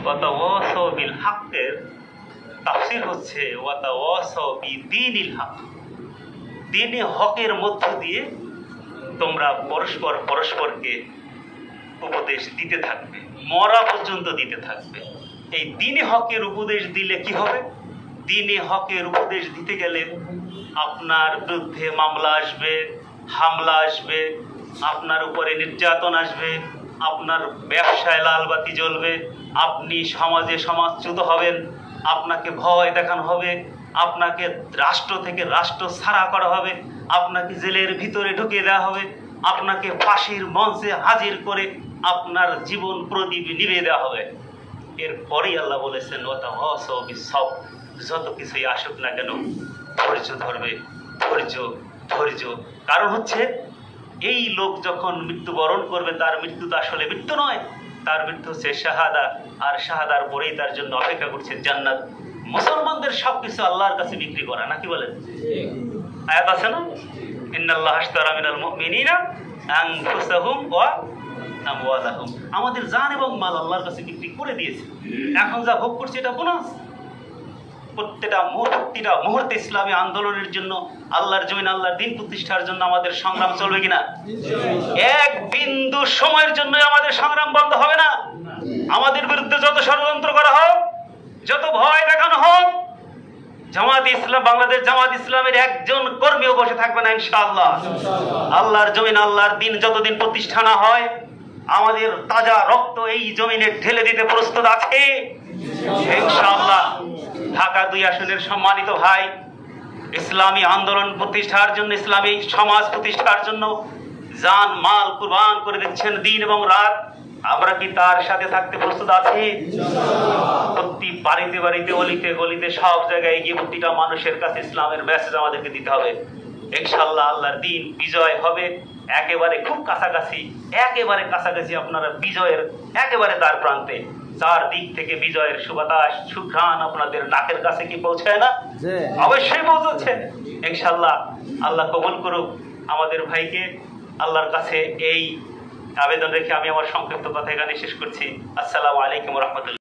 ওয়াতাওয়াসাউ বিল হকের তাফসীর হচ্ছে ওয়াতাওয়াসাউ বিদীনিল হক। দ্বীনে হকের মধ্য দিয়ে তোমরা পরস্পরকে উপদেশ দিতে থাকবে, মরা পর্যন্ত দিতে থাকবে। এই দ্বীনে হকের উপদেশ দিলে কি হবে? দ্বীনে হকের উপদেশ দিতে গেলে আপনার বিরুদ্ধে মামলা আসবে, হামলা আসবে, আপনার উপরে নির্যাতন আসবে, আপনার ব্যবসায় লালবাতি জ্বলবে, আপনি সমাজে সমাজচ্যুত হবেন, আপনাকে ভয় দেখানো হবে, আপনাকে রাষ্ট্র থেকে রাষ্ট্র ছাড়া করা হবে, আপনাকে জেলের ভিতরে ঢুকিয়ে দেওয়া হবে, আপনাকে ফাঁসির মঞ্চে হাজির করে আপনার জীবন প্রদীপ নিভিয়ে দেওয়া হবে। এরপরেই আল্লাহ বলেছেন ওয়াতাওয়াসাউ বিস-সাবর, যত কিছুই আসুক না কেন ধৈর্য ধরবে, ধৈর্য। কারণ হচ্ছে এই লোক যখন মৃত্যুবরণ করবে তার মৃত্যু তো আসলে মৃত্যু নয়, তার মৃত্যু হচ্ছে শাহাদা, আর শাহাদার পরেই তার জন্য অপেক্ষা করছে জান্নাত। মুসলমানদের সবকিছু আল্লাহর কাছে বিক্রি করা, নাকি বলেন? আয়াত আছে না, ইন্নাল্লাহা আশতারা মিনাল মুমিনিনা আনফুসাহুম ওয়া আমওয়ালাহুম। আমাদের জান এবং মাল আল্লাহর কাছে বিক্রি করে দিয়েছে। এখন যা ভোগ করছে এটা বোনাস। প্রতিটা মুহূর্তে ইসলামী আন্দোলনের জন্য, আল্লাহর জমিন আল্লাহর দ্বীন প্রতিষ্ঠার জন্য আমাদের সংগ্রাম চলবে কিনা? এক বিন্দু সময়ের জন্য আমাদের সংগ্রাম বন্ধ হবে না। আমাদের বিরুদ্ধে যত ষড়যন্ত্র করা হোক, যত ভয় দেখানো হোক, জামাত ইসলাম, বাংলাদেশ জামাত ইসলামের একজন কর্মীও বসে থাকবে না ইনশাআল্লাহ। আল্লাহর জমিন আল্লাহর দ্বীন যতদিন প্রতিষ্ঠা না হয়, আমাদের তাজা রক্ত এই জমিনে ঢেলে দিতে প্রস্তুত আছে ইনশাআল্লাহ। ঢাকা 2 আসনের সম্মানিত ভাই, ইসলামী আন্দোলন প্রতিষ্ঠার জন্য, ইসলামী সমাজ প্রতিষ্ঠার জন্য জান মাল কুরবান করে দিচ্ছেন দিন এবং রাত। আমরা কি তার সাথে থাকতে প্রস্তুত আছি? প্রতি বাড়িতে অলিতে গলিতে সব জায়গায় গিয়ে প্রতিটা মানুষের কাছে ইসলামের মেসেজ আমাদেরকে দিতে হবে ইনশাআল্লাহ। আল্লাহর দ্বীন বিজয় হবে একেবারে খুব কাছাকাছি, আপনারা বিজয়ের একেবারে দ্বার প্রান্তে। চার দিক থেকে বিজয়ের সুবাতাস, সুঘ্রাণ আপনাদের নাকের কাছে কি পৌঁছায় না? অবশ্যই পৌঁছচ্ছে ইনশাআল্লাহ। আল্লাহ কবুল করুক আমাদের ভাইকে। আল্লাহর কাছে এই আবেদন রেখে আমি আমার সংক্ষিপ্ত কথা এখানে শেষ করছি। আসসালামু আলাইকুম ওয়া রাহমাতুল্লাহ।